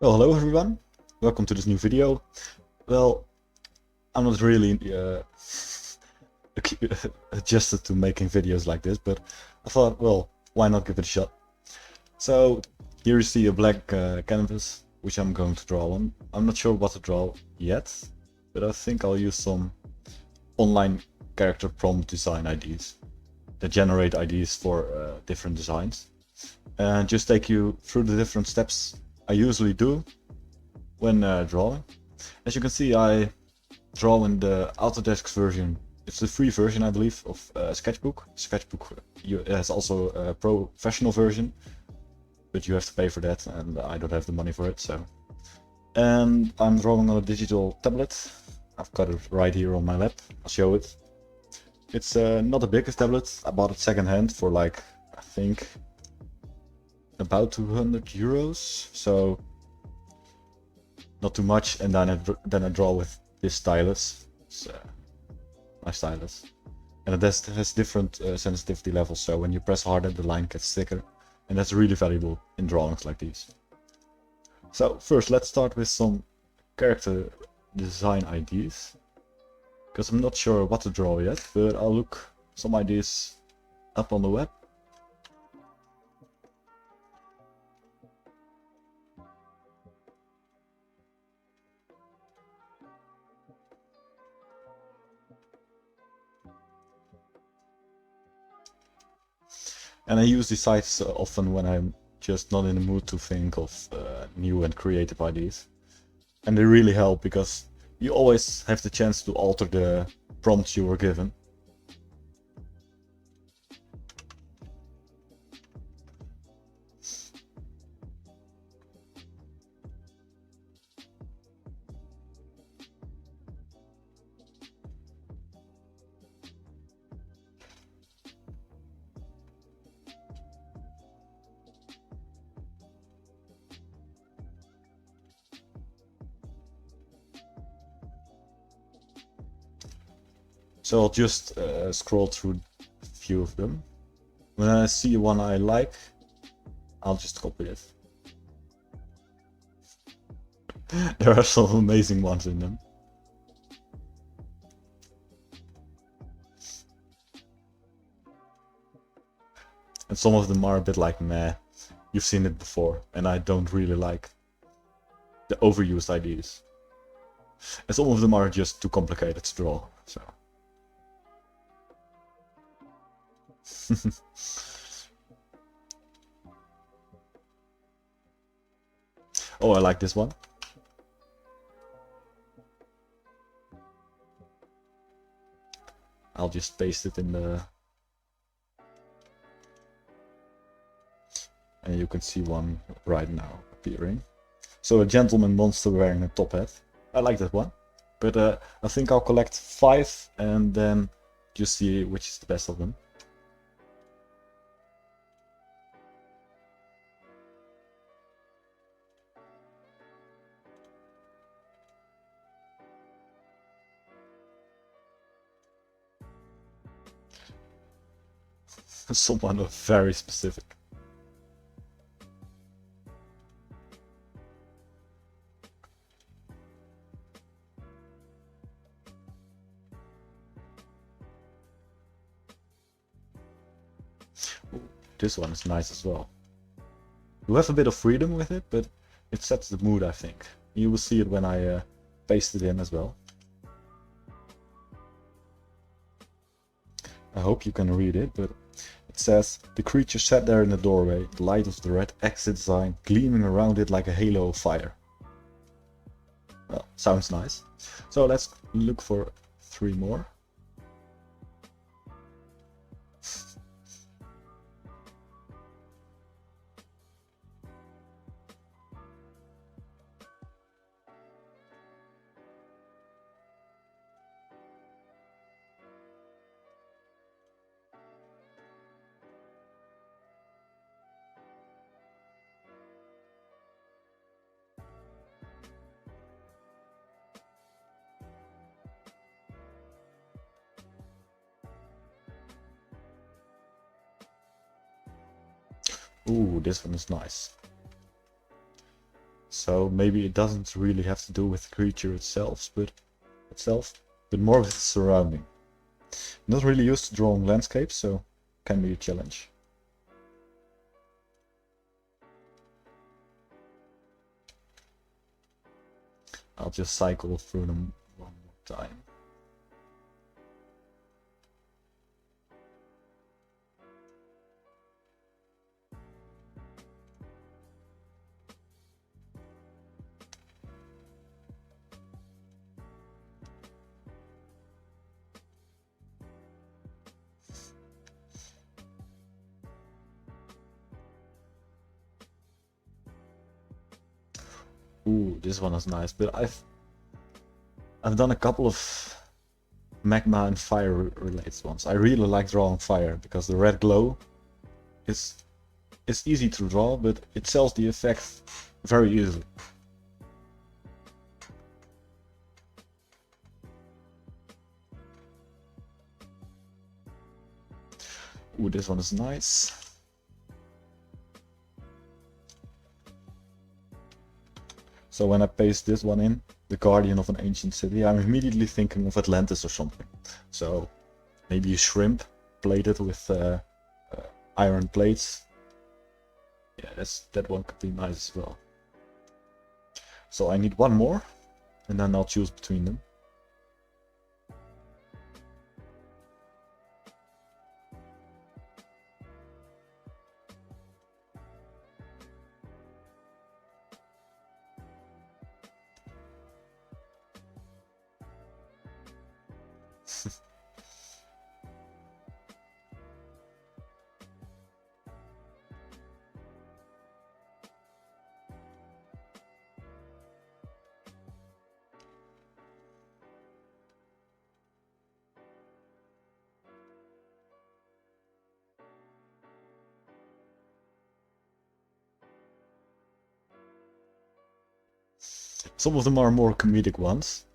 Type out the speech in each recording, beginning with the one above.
Well, hello everyone. Welcome to this new video. Well, I'm not really adjusted to making videos like this, but I thought, well, why not give it a shot? So here you see a black canvas, which I'm going to draw on. I'm not sure what to draw yet, but I think I'll use some online character prompt design ideas that generate ideas for different designs. And just take you through the different steps I usually do when drawing. As you can see, I draw in the Autodesk version. It's the free version, I believe, of Sketchbook. Sketchbook has also a professional version, but you have to pay for that, and I don't have the money for it. So, and I'm drawing on a digital tablet. I've got it right here on my lap. I'll show it. It's not the biggest tablet. I bought it secondhand for like, I think, about 200 euros. So not too much. And then I draw with this stylus. It's my stylus, and it has different sensitivity levels. So when you press harder, the line gets thicker, and that's really valuable in drawings like these. So first, let's start with some character design ideas, because I'm not sure what to draw yet, but I'll look some ideas up on the web. And I use these sites often when I'm just not in the mood to think of new and creative ideas. And they really help because you always have the chance to alter the prompts you were given. So I'll just scroll through a few of them. When I see one I like, I'll just copy it. There are some amazing ones in them. And some of them are a bit like, meh, you've seen it before, and I don't really like the overused ideas. And some of them are just too complicated to draw, so. Oh, I like this one. I'll just paste it in the... And you can see one right now appearing. So a gentleman monster wearing a top hat. I like that one. But I think I'll collect 5 and then just see which is the best of them. Someone very specific. Ooh, this one is nice as well. You have a bit of freedom with it, but it sets the mood, I think. You will see it when I paste it in as well. I hope you can read it, but it says, the creature sat there in the doorway, the light of the red exit sign gleaming around it like a halo of fire. Well, sounds nice. So let's look for 3 more. Ooh, this one is nice. So maybe it doesn't really have to do with the creature itself, but more with the surrounding. Not really used to drawing landscapes, so can be a challenge. I'll just cycle through them one more time. Ooh, this one is nice, but I've done a couple of magma and fire related ones. I really like drawing fire because the red glow is easy to draw, but it sells the effect very easily. Ooh, this one is nice. So when I paste this one in, the guardian of an ancient city, I'm immediately thinking of Atlantis or something. So maybe a shrimp plated with iron plates. Yeah, that one could be nice as well. So I need one more, and then I'll choose between them. Some of them are more comedic ones.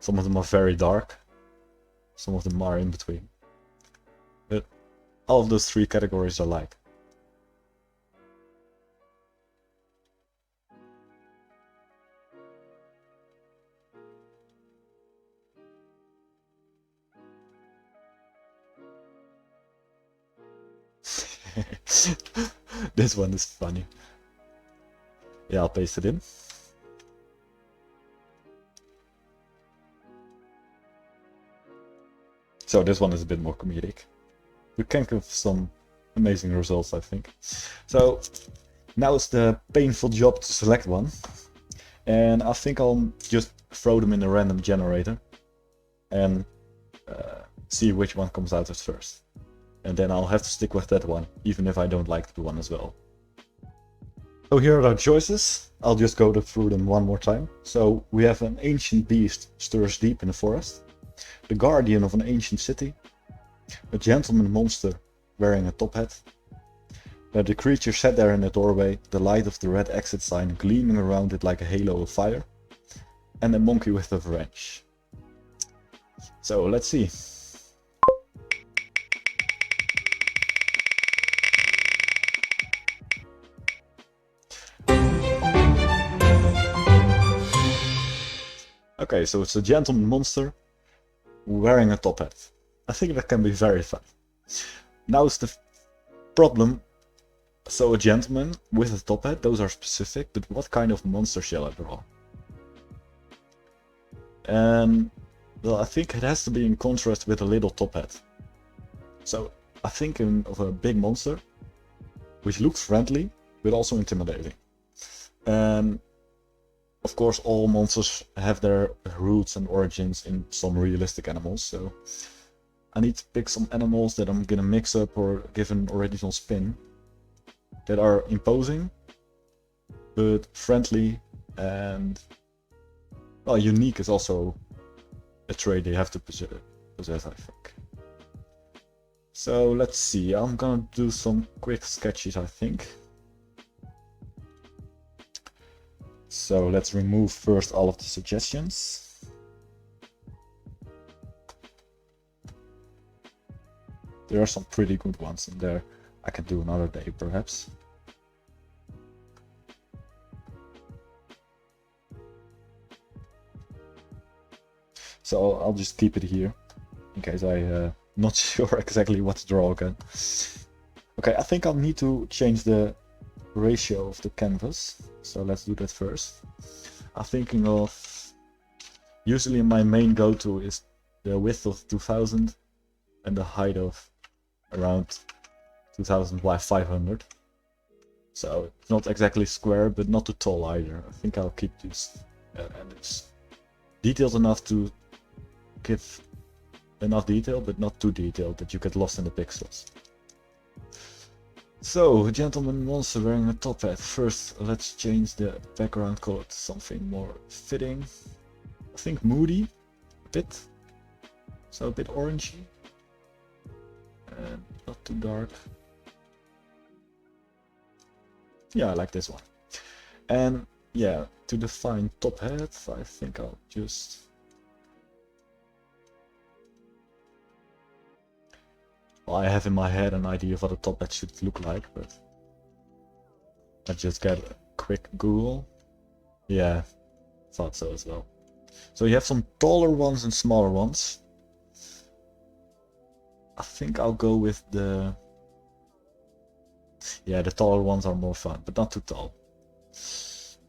Some of them are very dark. Some of them are in between. But all of those three categories I like. This one is funny. Yeah, I'll paste it in. So this one is a bit more comedic. We can give some amazing results, I think. So now it's the painful job to select one. And I think I'll just throw them in a random generator and see which one comes out at first. And then I'll have to stick with that one, even if I don't like the one as well. So here are our choices. I'll just go through them one more time. So we have an ancient beast stirs deep in the forest, the guardian of an ancient city, a gentleman monster wearing a top hat, the creature sat there in the doorway, the light of the red exit sign gleaming around it like a halo of fire, and a monkey with a wrench. So let's see. Okay, so it's a gentleman monster wearing a top hat. I think that can be very fun. Now it's the problem. So a gentleman with a top hat, those are specific, but what kind of monster shall I draw? And well, I think it has to be in contrast with a little top hat. So I think of a big monster, which looks friendly, but also intimidating. And of course, all monsters have their roots and origins in some realistic animals, so I need to pick some animals that I'm gonna mix up or give an original spin, that are imposing, but friendly, and well, unique is also a trait they have to possess, I think. So let's see, I'm gonna do some quick sketches, I think. So let's remove first all of the suggestions. There are some pretty good ones in there. I can do another day perhaps. So I'll just keep it here in case I'm not sure exactly what to draw again. Okay, I think I'll need to change the ratio of the canvas. So let's do that first. I'm thinking of, usually my main go-to is the width of 2000 and the height of around 2000 by 500. So it's not exactly square, but not too tall either. I think I'll keep this, and it's detailed enough to give enough detail, but not too detailed that you get lost in the pixels. So, gentleman monster wearing a top hat. First, let's change the background color to something more fitting. I think moody, a bit. So a bit orangey. And not too dark. Yeah, I like this one. And yeah, to define top hat, I think I'll just... Well, I have in my head an idea of what a top hat should look like, but I just get a quick Google. Yeah, thought so as well. So you have some taller ones and smaller ones. I think I'll go with the... Yeah, the taller ones are more fun, but not too tall.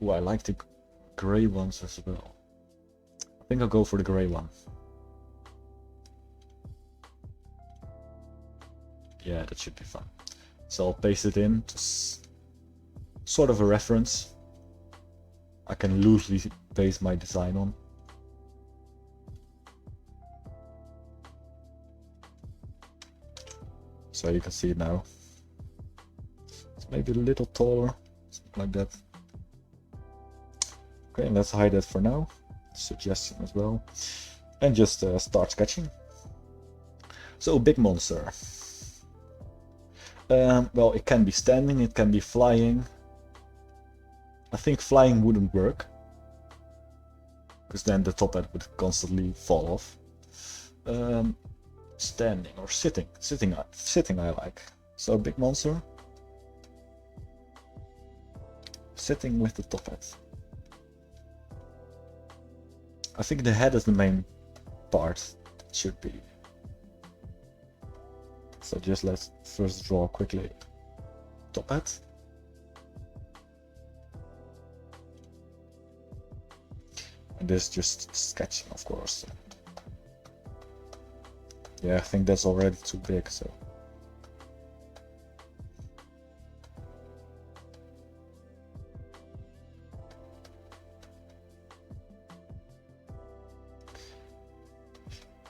Ooh, I like the grey ones as well. I think I'll go for the grey one. Yeah, that should be fun. So I'll paste it in to sort of a reference. I can loosely base my design on. So you can see it now. It's maybe a little taller, something like that. Okay, let's hide that for now. Suggestion as well. And just start sketching. So, big monster. Well, it can be standing, it can be flying. I think flying wouldn't work, because then the top hat would constantly fall off. Standing or sitting. Sitting I like. So big monster. Sitting with the top hat. I think the head is the main part. It should be. So just let's first draw quickly top hat. And this is just sketching, of course. Yeah, I think that's already too big, so.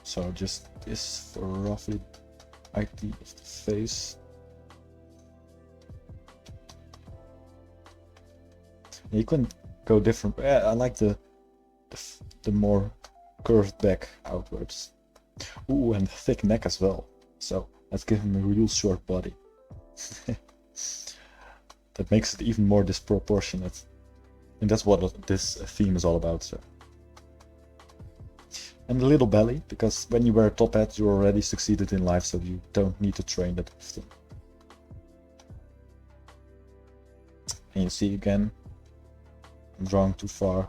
So just this for roughly idea of the face. You can go different. Yeah, I like the more curved back outwards. Ooh, and thick neck as well. So let's give him a real short body. That makes it even more disproportionate. And that's what this theme is all about. So. And a little belly, because when you wear a top hat, you already succeeded in life, so you don't need to train that often. And you see again, I'm drawing too far.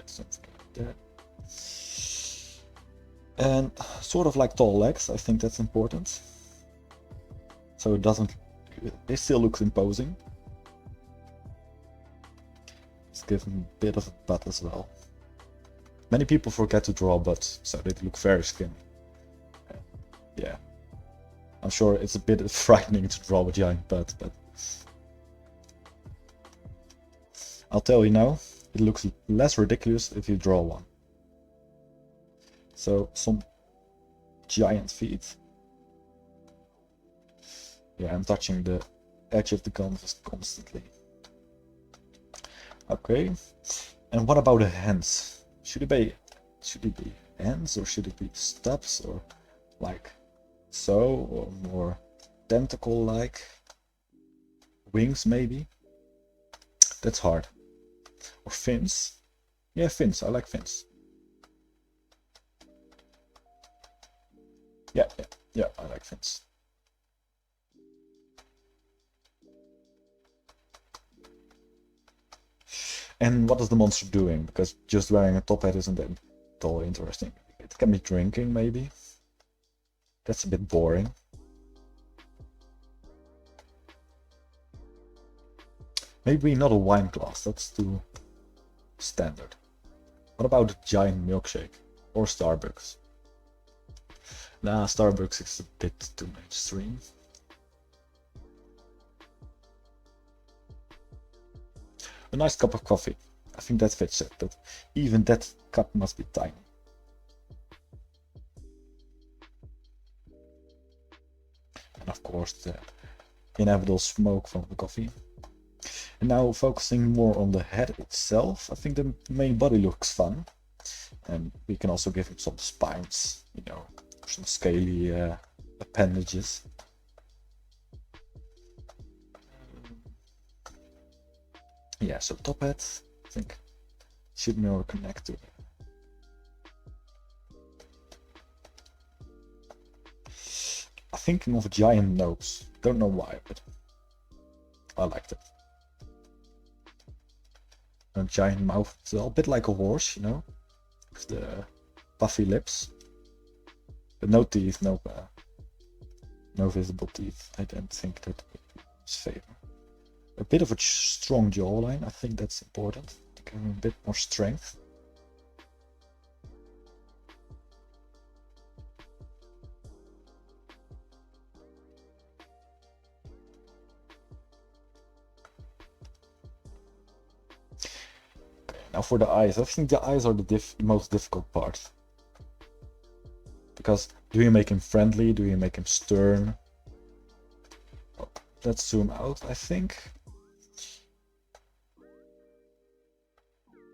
Something like that. And sort of like tall legs, I think that's important. So it doesn't, it still looks imposing. Let's give him a bit of a butt as well. Many people forget to draw butts, so they look very skinny. Yeah. I'm sure it's a bit frightening to draw a giant butt, but I'll tell you now, it looks less ridiculous if you draw one. So, some giant feet. Yeah, I'm touching the edge of the canvas constantly. Okay, and what about the hands? Should it be hands, or should it be stubs, or like so, or more tentacle-like wings maybe? That's hard. Or fins? Yeah, fins. I like fins. Yeah, I like fins. And what is the monster doing? Because just wearing a top hat isn't that at all interesting. It can be drinking, maybe. That's a bit boring. Maybe not a wine glass, that's too standard. What about a giant milkshake? Or Starbucks? Nah, Starbucks is a bit too mainstream. A nice cup of coffee. I think that fits it, but even that cup must be tiny. And of course the inevitable smoke from the coffee. And now focusing more on the head itself, I think the main body looks fun. And we can also give him some spines, you know, some scaly appendages. Yeah, so top hat, I think, should more connect to. I'm thinking of a giant nose. Don't know why, but I liked it. A giant mouth, it's a bit like a horse, you know, with the puffy lips, but no teeth, no visible teeth. I don't think that is favor. A bit of a strong jawline, I think that's important to give him a bit more strength. Now for the eyes, I think the eyes are the most difficult part. Because do you make him friendly? Do you make him stern? Well, let's zoom out, I think.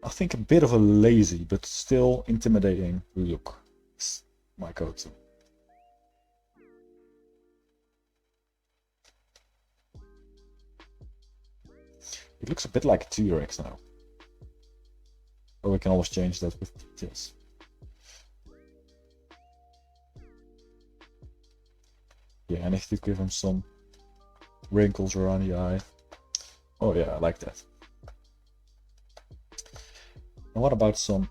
I think a bit of a lazy but still intimidating look is my go-to. It looks a bit like a T-Rex now. But we can always change that with details. Yeah, and if you give him some wrinkles around the eye. Oh yeah, I like that. And what about some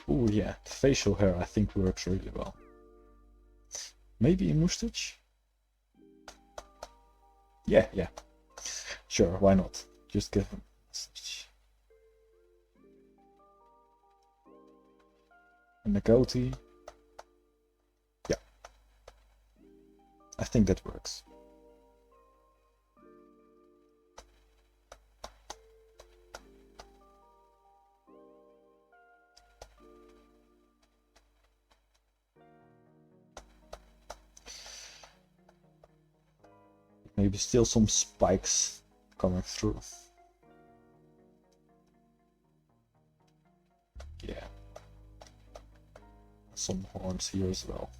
oh yeah, the facial hair I think works really well. Maybe a mustache? Yeah. Sure, why not? Just give him a mustache. And the goatee. Yeah. I think that works. Maybe still some spikes coming through. Yeah. Some horns here as well.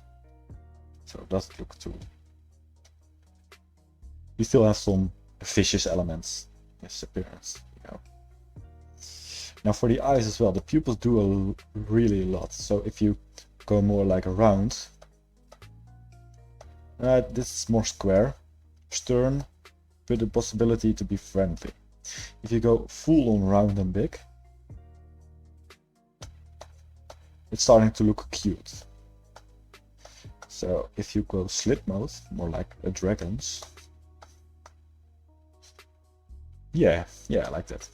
So it doesn't look too... We still have some vicious elements in his appearance, you know. Now for the eyes as well, the pupils do really a lot. So if you go more like a round, this is more square, stern, with the possibility to be friendly. If you go full on round and big, it's starting to look cute. So if you go slit mode, more like a dragon's. Yeah, I like that.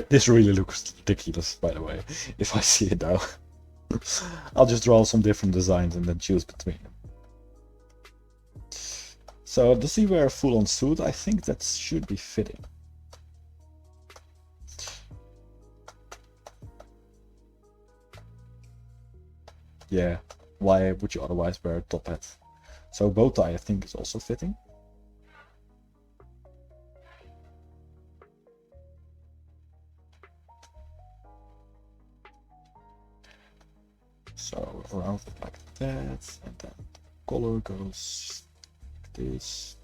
This really looks ridiculous, by the way, if I see it now. I'll just draw some different designs and then choose between them. So does he wear a full-on suit? I think that should be fitting. Yeah, why would you otherwise wear a top hat? So bow tie I think is also fitting. So around it like that, and then the color goes like this.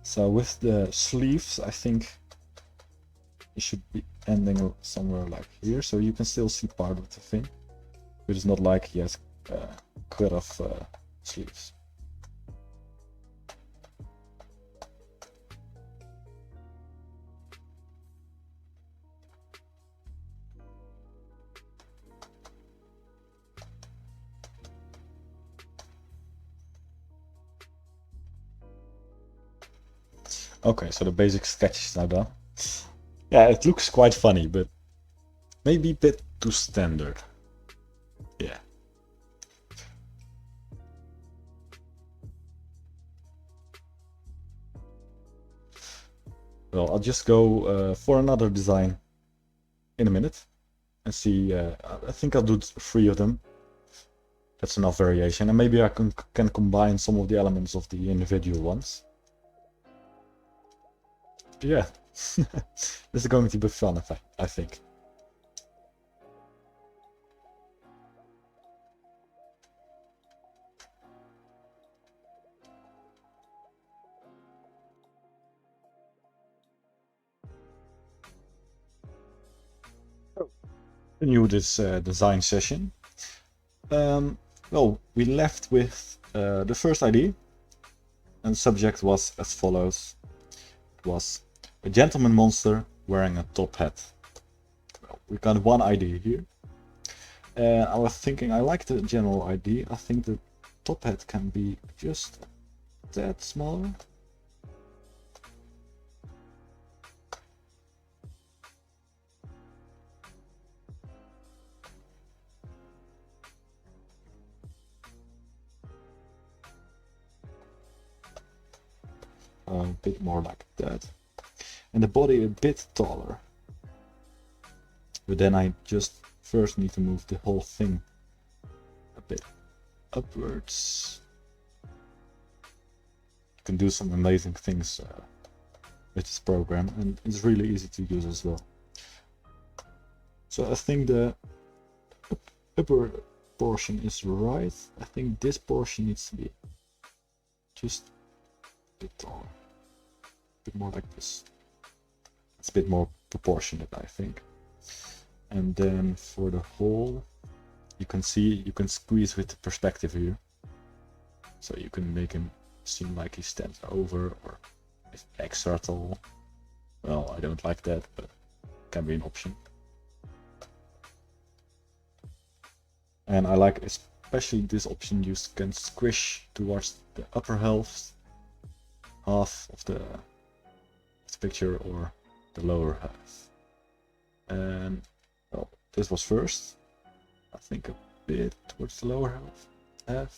So with the sleeves, I think it should be ending somewhere like here, so you can still see part of the thing. But it's not like he has cut off sleeves. Okay, so the basic sketch is now done. Yeah, it looks quite funny, but maybe a bit too standard. Yeah. Well, I'll just go for another design in a minute and see. I think I'll do 3 of them. That's enough variation, and maybe I can combine some of the elements of the individual ones. Yeah, this is going to be fun, I think. Continue this design session. Well, we left with the first idea, and the subject was as follows. It was a gentleman monster wearing a top hat. Well, we got one idea here. I was thinking, I like the general idea. I think the top hat can be just a tad smaller. A bit more like that. And the body a bit taller. But then I just first need to move the whole thing a bit upwards. You can do some amazing things with this program, and it's really easy to use as well. So I think the upper portion is right. I think this portion needs to be just a bit taller. A bit more like this. It's a bit more proportionate, I think. And then for the whole, you can see, you can squeeze with the perspective here. So you can make him seem like he stands over, or is extra tall. Well, I don't like that, but it can be an option. And I like especially this option, you can squish towards the upper half of the picture, or the lower half. And well, this was first. I think a bit towards the lower half.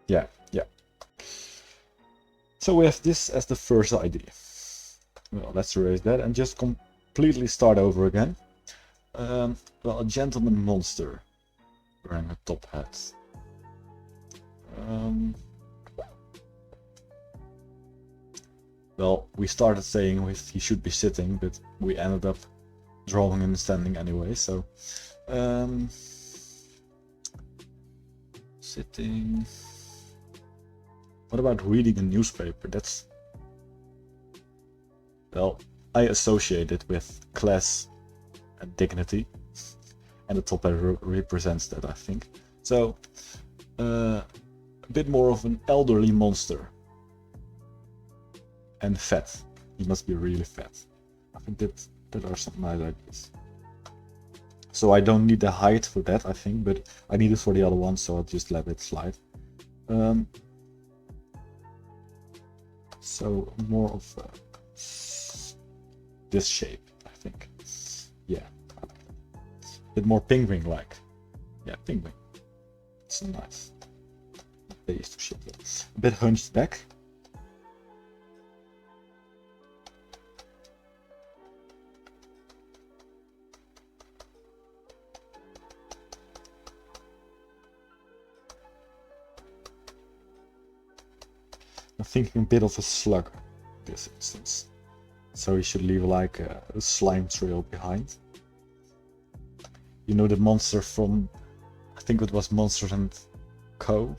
Yeah. So we have this as the first idea. Well, let's erase that and just completely start over again. Well, a gentleman monster wearing a top hat. Well, we started saying he should be sitting, but we ended up drawing him standing anyway, so... sitting... What about reading a newspaper? That's... Well, I associate it with class and dignity, and the top hat represents that, I think. So, a bit more of an elderly monster. And fat. He must be really fat. I think that are some nice ideas. So I don't need the height for that, I think, but I need it for the other one, so I'll just let it slide. So more of this shape, I think. Yeah. A bit more penguin-like. Yeah, penguin. It's nice. Base to shape it. A bit hunched back. I'm thinking a bit of a slug in this instance. So he should leave like a slime trail behind. You know the monster from, I think it was Monsters and Co.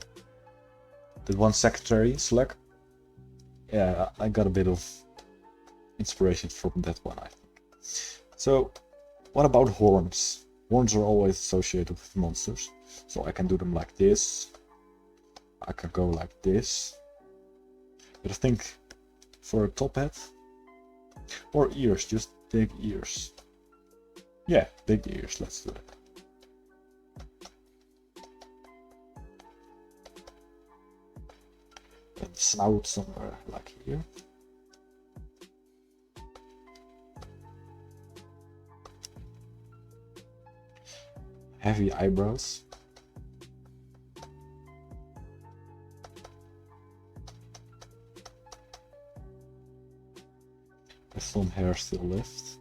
That one secretary, slug. Yeah, I got a bit of inspiration from that one, I think. So, what about horns? Horns are always associated with monsters. So I can do them like this. I can go like this. But I think for a top hat, or ears, just big ears. Yeah, big ears, let's do it. And snout somewhere like here. Heavy eyebrows. With some hair still left.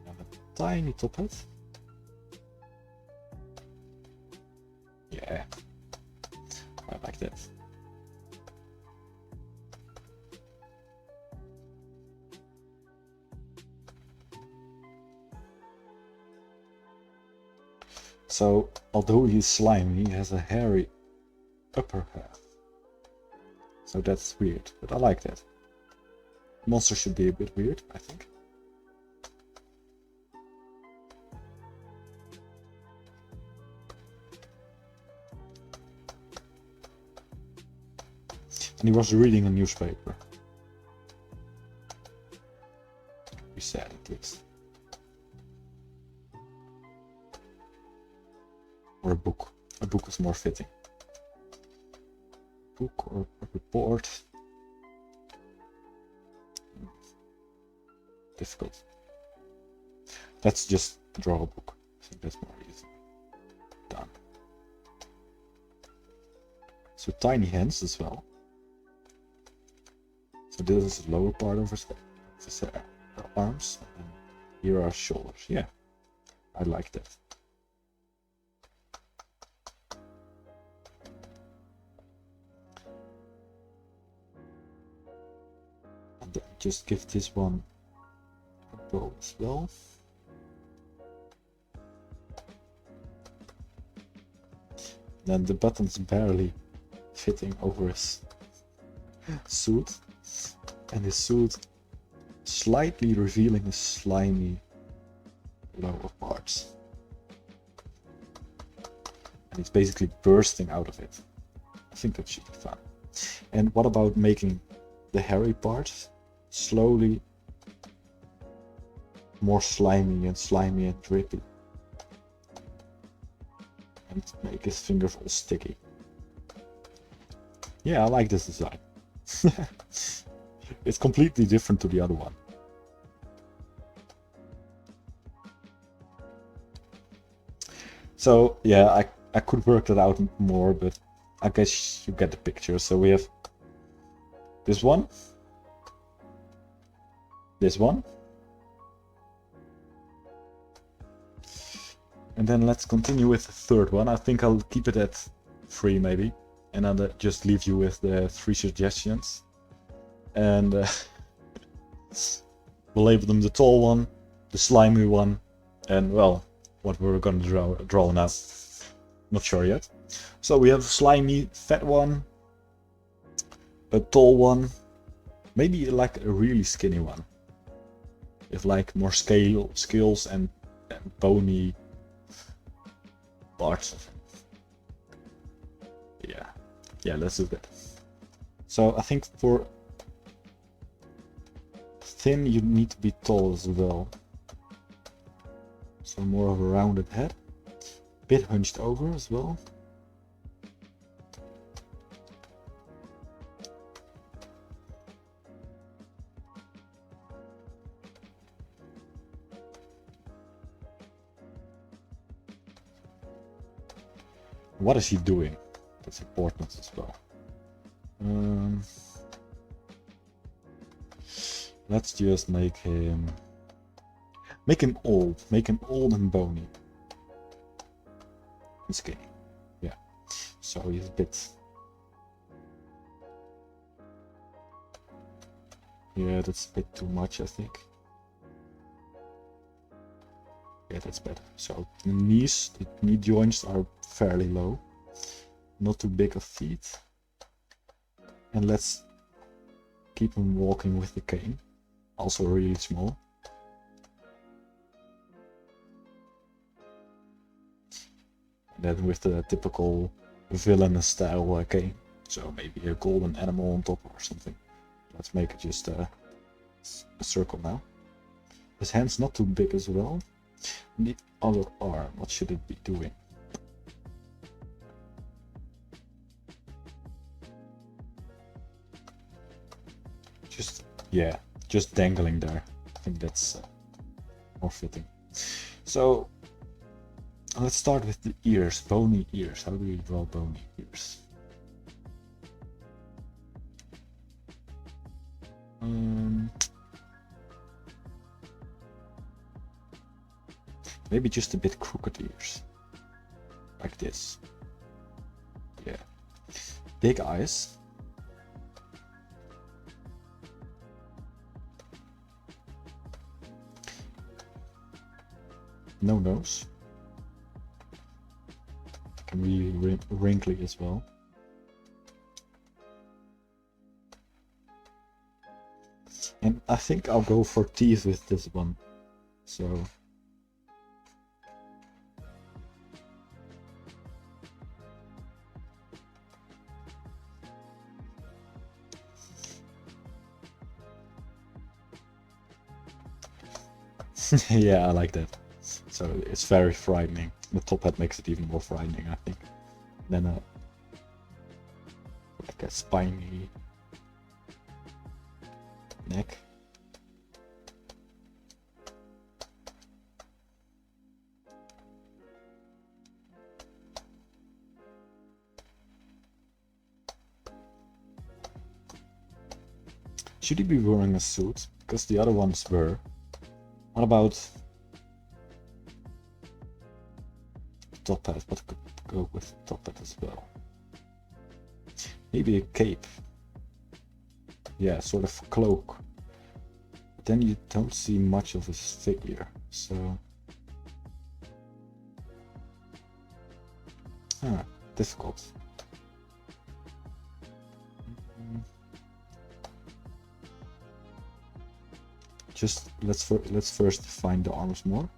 And a tiny top hat. Yeah, I like that. So, although he's slimy, he has a hairy upper half. So that's weird, but I like that. Monster should be a bit weird, I think. And he was reading a newspaper. He said at least. Or a book. A book is more fitting. Book or a report. Difficult. Let's just draw a book. I think that's more easy. Done. So tiny hands as well. So this is the lower part of his arms. And here are shoulders. Yeah, I like that. And then just give this one a bow as well. Then the buttons barely fitting over his suit, and his suit slightly revealing his slimy lower parts. And it's basically bursting out of it. I think that should be fun. And what about making the hairy parts slowly more slimy and drippy? And make his fingers all sticky. Yeah, I like this design. It's completely different to the other one. So yeah, I could work that out more, but I guess you get the picture. So we have this one, and then let's continue with the third one. I think I'll keep it at 3 maybe, and I'll just leave you with the 3 suggestions. And we'll label them the tall one, the slimy one, and well, what we're gonna draw now. Not sure yet. So we have a slimy, fat one, a tall one, maybe like a really skinny one, with like more scales and bony parts. Yeah, let's do that. So I think for thin you need to be tall as well. So more of a rounded head, bit hunched over as well. What is he doing? That's important as well. Let's just make him old. Make him old and bony. And skinny. Yeah. So he's a bit. Yeah, that's a bit too much, I think. Yeah, that's better. So the knees, the knee joints are fairly low. Not too big of feet. And let's keep him walking with the cane. Also really small. And then with the typical villainous style cane. So maybe a golden animal on top or something. Let's make it just a circle now. His hand's not too big as well. And the other arm, what should it be doing? Just dangling there. I think that's more fitting. So let's start with the ears, bony ears. How do we draw bony ears? Maybe just a bit crooked ears, like this. Yeah, big eyes. No nose. Can be wrinkly as well. And I think I'll go for teeth with this one. So yeah, I like that. So it's very frightening. The top hat makes it even more frightening, I think. Then like a spiny neck. Should he be wearing a suit? Because the other ones were. What about top hat? What could go with top hat as well? Maybe a cape. Yeah, sort of cloak. But then you don't see much of his figure, so difficult. Just let's first define the arms more.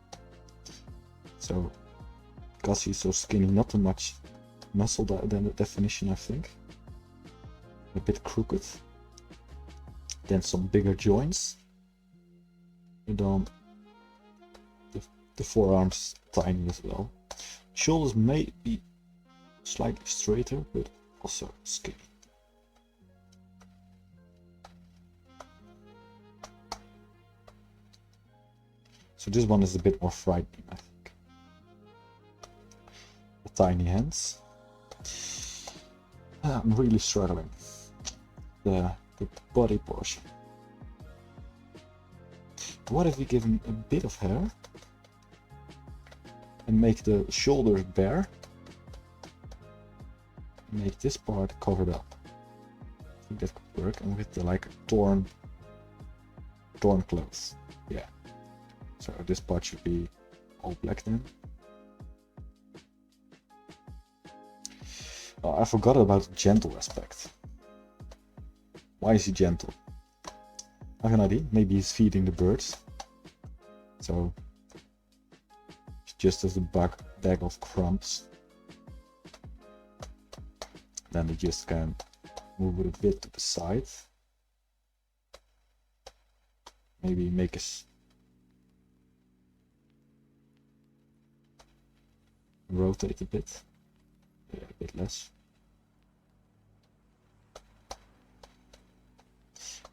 So, because he's so skinny, not too much muscle than the definition, I think. A bit crooked. Then some bigger joints. And then the forearms tiny as well. Shoulders may be slightly straighter, but also skinny. So this one is a bit more frightening, I think. The tiny hands. I'm really struggling. The body portion. What if we give him a bit of hair and make the shoulders bare? Make this part covered up. I think that could work, and with the like torn clothes. Yeah. So this part should be all black then. Oh, I forgot about the gentle aspect. Why is he gentle? I have an idea. Maybe he's feeding the birds. So it's just as a bag of crumbs. Then they just can move it a bit to the side. Maybe make us rotate a bit. Yeah, a bit less.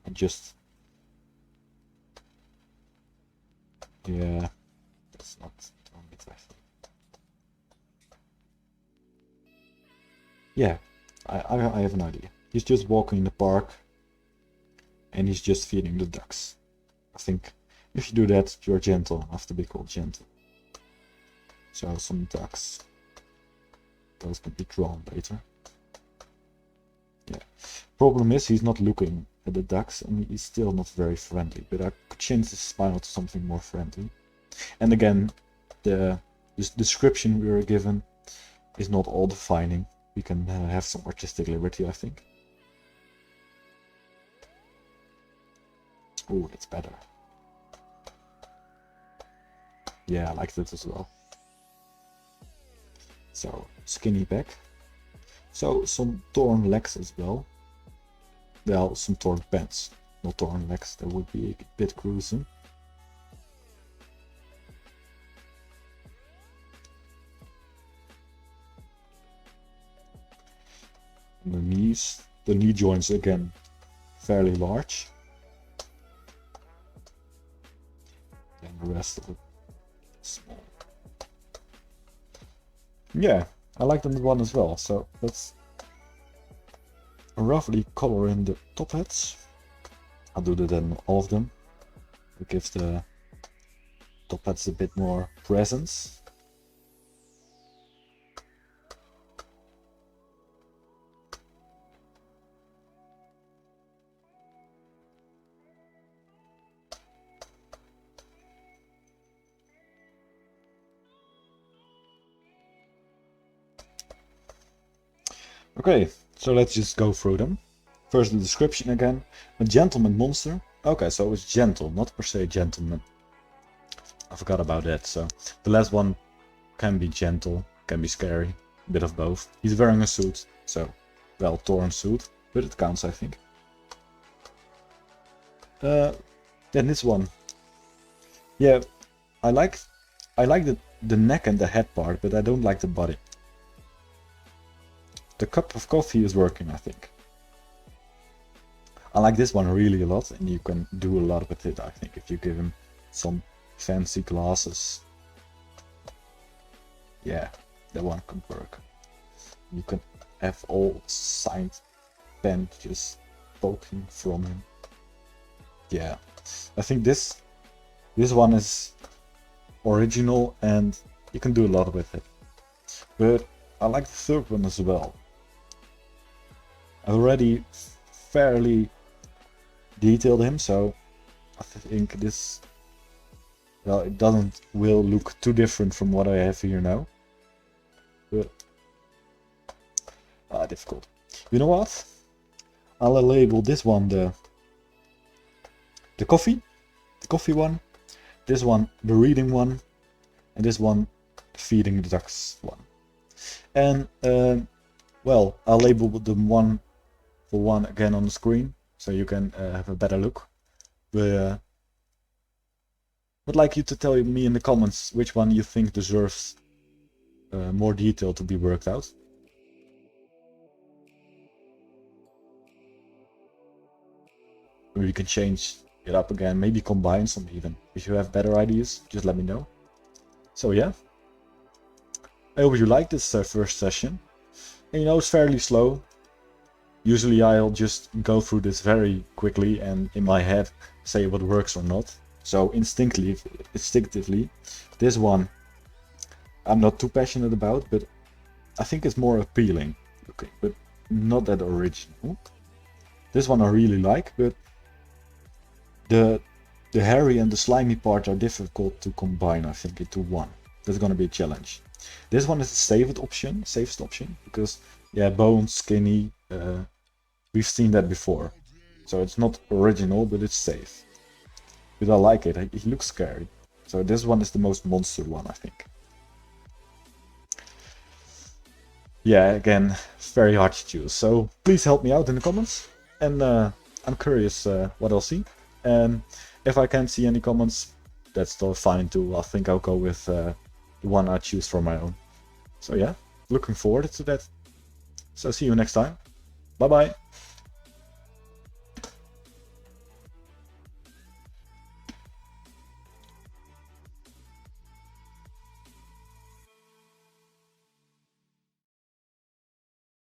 And just, yeah, that's not on it, I think. Yeah, I have an idea. He's just walking in the park and he's just feeding the ducks. I think if you do that, you're gentle enough to be called gentle. So some ducks. Those can be drawn later. Yeah. Problem is he's not looking at the ducks and he's still not very friendly. But I could change his smile to something more friendly. And again, this description we were given is not all defining. We can have some artistic liberty, I think. Ooh, that's better. Yeah, I like that as well. So, skinny back. So, some torn legs as well. Well, some torn pants. Not torn legs, that would be a bit gruesome. And the knees. The knee joints again, fairly large. And the rest of it small. Yeah, I like that one as well. So let's roughly color in the top hats. I'll do that in all of them. It gives the top hats a bit more presence. Okay, so let's just go through them. First, the description again. A gentleman monster. Okay, so it's gentle, not per se gentleman. I forgot about that. So the last one can be gentle, can be scary, a bit of both. He's wearing a suit, so well, torn suit, but it counts, I think. Then this one. Yeah, I like the neck and the head part, but I don't like the body. The cup of coffee is working, I think. I like this one really a lot, and you can do a lot with it, I think, if you give him some fancy glasses. Yeah, that one could work. You can have all signed pen just poking from him. Yeah, I think this one is original, and you can do a lot with it. But I like the third one as well. I already fairly detailed him, so I think this, well, it will look too different from what I have here now. But difficult. You know what? I'll label this one the coffee one, this one the reading one, and this one the feeding the ducks one. And well, I'll label them one for one again on the screen, so you can have a better look. But would like you to tell me in the comments which one you think deserves more detail to be worked out. Or you can change it up again, maybe combine some even. If you have better ideas, just let me know. So yeah, I hope you liked this first session. And you know, it's fairly slow. Usually I'll just go through this very quickly and in my head say what works or not. So instinctively, this one I'm not too passionate about, but I think it's more appealing looking, but not that original. This one I really like, but the hairy and the slimy part are difficult to combine, I think, into one. That's gonna be a challenge. This one is the safest option, because yeah, bone, skinny, we've seen that before. So it's not original, but it's safe. But I like it, he looks scary. So this one is the most monster one, I think. Yeah, again, very hard to choose. So please help me out in the comments. And I'm curious what I'll see. And if I can't see any comments, that's still fine too. I think I'll go with the one I choose for my own. So yeah, looking forward to that. So see you next time. Bye bye.